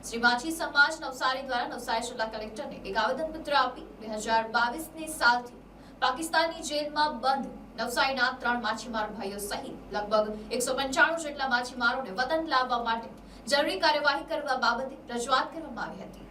શ્રી માછી સમાજ નવસારી દ્વારા નવસારી જિલ્લા કલેક્ટરને એક આવેદનપત્ર આપી 2022ની સાલથી પાકિસ્તાનની જેલમાં બંધ નવસારીના 3 માછીમાર ભાઈઓ સહિત લગભગ 195 જેટલા માછીમારોને વતન લાવવા માટે જરૂરી કાર્યવાહી કરવા બાબતે રજૂઆત કરવામાં આવી હતી।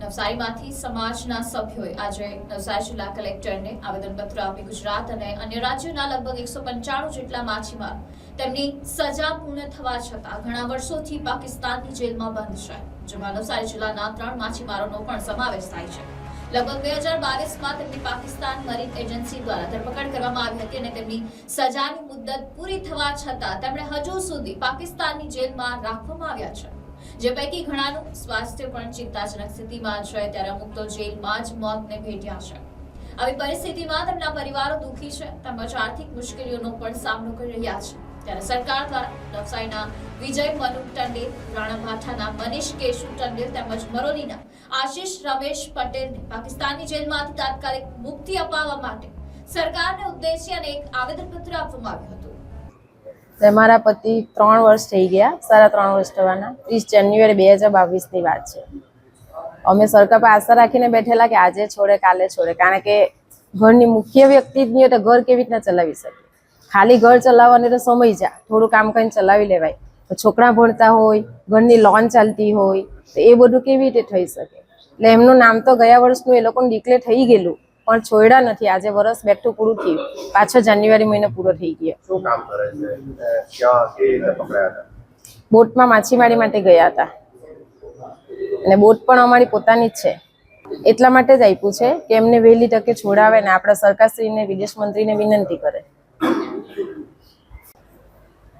નવસારી માથી સમાજના સભ્યોએ આજે નવસારી જિલ્લા કલેક્ટરને આવેદનપત્ર આપી ગુજરાત અને અન્ય રાજ્યોના લગભગ 195 જેટલા માછીમાર તેમની સજા પૂર્ણ થવા છતાં ઘણા વર્ષોથી પાકિસ્તાનની જેલમાં બંધ છે, જેમાં નવસારી જિલ્લાના 3 માછીમારોનો પણ સમાવેશ થાય છે। લગભગ 2022માં તેમની પાકિસ્તાન મરીન એજન્સી દ્વારા ધરપકડ કરવામાં આવી હતી અને તેમની સજાની મુદ્દત પૂરી થવા છતાં તેમણે હજુ સુધી પાકિસ્તાનની જેલમાં રાખવામાં આવ્યા છે, જે પૈકી ઘણાનું સ્વાસ્થ્ય પણ ચિંતાજનક સ્થિતિમાં છે, ત્યારે અમુક તો જેલમાં જ મોતને ભેટ્યા છે। આવી પરિસ્થિતિમાં તેમના પરિવારો દુઃખી છે તેમજ આર્થિક મુશ્કેલીઓનો પણ સામનો કરી રહ્યા છે, ત્યારે સરકાર દ્વારા નવસારીના વિજય મનુ ટંડેલ, રાણાભાઠાના મનીષ કેશુ ટંડેલ તેમજ મરોલીના આશીષ રમેશ પટેલને પાકિસ્તાનની જેલમાંથી તાત્કાલિક મુક્તિ અપાવવા માટે સરકારને ઉદ્દેશ્ય અને એક આવેદનપત્ર આપવામાં આવ્યું હતું। મારા પતિ 3 વર્ષ થઈ ગયા, 3.5 વર્ષ થવાના। 30 જાન્યુઆરી 2022ની વાત છે। અમે સરકાર પર આશા રાખીને બેઠેલા કે આજે છોડે કાલે છોડે, કારણ કે ઘરની મુખ્ય વ્યક્તિ જ નહીં હોય તો ઘર કેવી રીતના ચલાવી શકે? ખાલી ઘર ચલાવવાને તો સમય જા, થોડું કામ કરીને ચલાવી લેવાય, છોકરા ભણતા હોય, ઘરની લોન ચાલતી હોય તો એ બધું કેવી રીતે થઈ શકે? એટલે એમનું નામ તો ગયા વર્ષનું એ લોકોને ડિક્લેર થઈ ગયેલું, પણ છોડ્યા નથી। આજે વર્ષ બેઠું પૂરું થયું, પાછો જાન્યુઆરી મહિનો પૂરો થઈ ગયો। શું કામ કરે છે? ક્યાં કે પકડાયા હતા? બોટમાં માછીમારી માટે ગયા હતા અને બોટ પણ અમારી પોતાની જ છે, એટલા માટે જ આપ્યું છે કે એમને વહેલી તકે છોડાવે ને આપણા સરકારશ્રીને વિદેશ મંત્રીને વિનંતી કરે।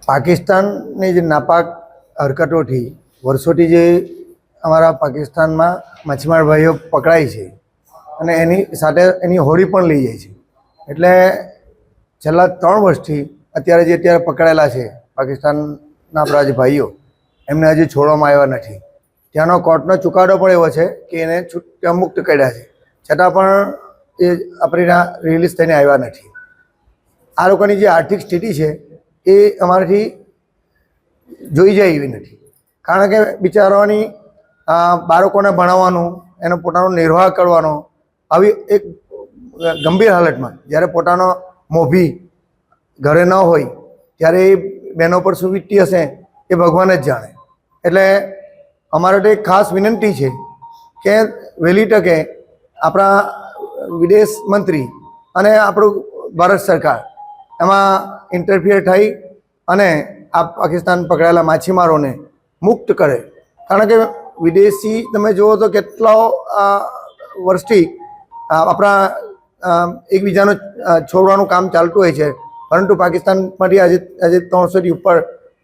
પાકિસ્તાનની જે નાપાક હરકતોથી વર્ષોથી જે અમારા પાકિસ્તાનમાં માછીમાર ભાઈઓ પકડાય છે અને એની સાથે એની હોડી પણ લઈ જાય છે, એટલે છેલ્લા 3 વર્ષથી અત્યારે પકડાયેલા છે પાકિસ્તાનના આપણા જે ભાઈઓ, એમને હજી છોડવામાં આવ્યા નથી। ત્યાંનો કોર્ટનો ચુકાદો પણ એવો છે કે એને મુક્ત કર્યા છે, છતાં પણ એ આપણીના રિલીઝ થઈને આવ્યા નથી। આ લોકોની જે આર્થિક સ્થિતિ છે એ અમારાથી જોઈ જાય એવી નથી, કારણ કે બિચારાઓની બાળકોને ભણાવવાનું, એનો પોતાનો નિર્વાહ કરવાનો, આવી એક ગંભીર હાલતમાં જ્યારે પોતાનો મોભી ઘરે ન હોય ત્યારે એ બહેનો પર શું વીતતી હશે એ ભગવાન જ જાણે। એટલે અમારે તો એક ખાસ વિનંતી છે કે વહેલી તકે આપણા વિદેશ મંત્રી અને આપણું ભારત સરકાર એમાં ઇન્ટરફિયર થઈ અને આ પાકિસ્તાન પકડાયેલા માછીમારોને મુક્ત કરે, કારણ કે વિદેશી તમે જુઓ તો કેટલા વર્ષથી આપણા એકબીજાનું છોડવાનું કામ ચાલતું હોય છે, પરંતુ પાકિસ્તાનમાંથી આજે 300થી ઉપર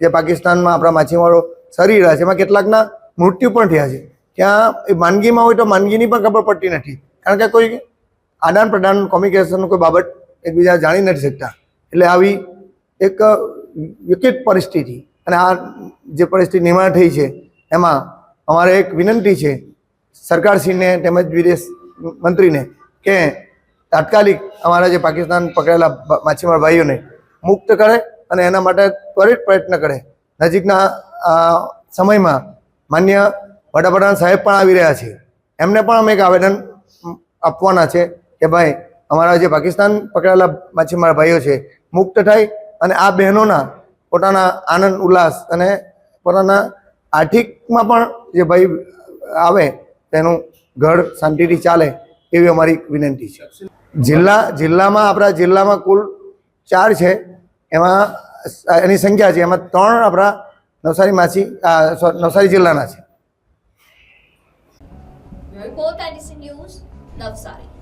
જે પાકિસ્તાનમાં આપણા માછીમારો સરી રહ્યા છે, એમાં કેટલાકના મૃત્યુ પણ થયા છે। ત્યાં એ માંદગીમાં હોય તો માંદગીની પણ ખબર પડતી નથી, કારણ કે કોઈ આદાન પ્રદાન કોમ્યુનિકેશનનું કોઈ બાબત એકબીજા જાણી નથી શકતા। એટલે આવી એક વિકટ પરિસ્થિતિ અને આ જે પરિસ્થિતિ નિર્માણ થઈ છે એમાં અમારે એક વિનંતી છે સરકારશ્રીને તેમજ વિદેશ મંત્રીને કે તાત્કાલિક અમારા જે પાકિસ્તાન પકડેલા માછીમાર ભાઈઓને મુક્ત કરે અને એના માટે ત્વરિત પ્રયત્ન કરે। નજીકના સમયમાં માન્ય વડાપ્રધાન સાહેબ પણ આવી રહ્યા છે, એમને પણ અમે એક આવેદન આપવાના છે કે ભાઈ અમારા જે પાકિસ્તાન પકડાયેલા માછીમાર ભાઈઓ છે મુક્ત થાય અને આ બહેનોના પોતાના આનંદ ઉલ્લાસ અને પોતાના આર્થિકમાં પણ જે ભાઈ આવે તેનું ઘર શાંતિથી ચાલે એવી અમારી વિનંતી છે। જિલ્લામાં આપણા જિલ્લામાં કુલ 4 છે, એમાં એની સંખ્યા છે, એમાં 3 આપણા નવસારી જિલ્લાના છે। Report NDC news. News Navsari.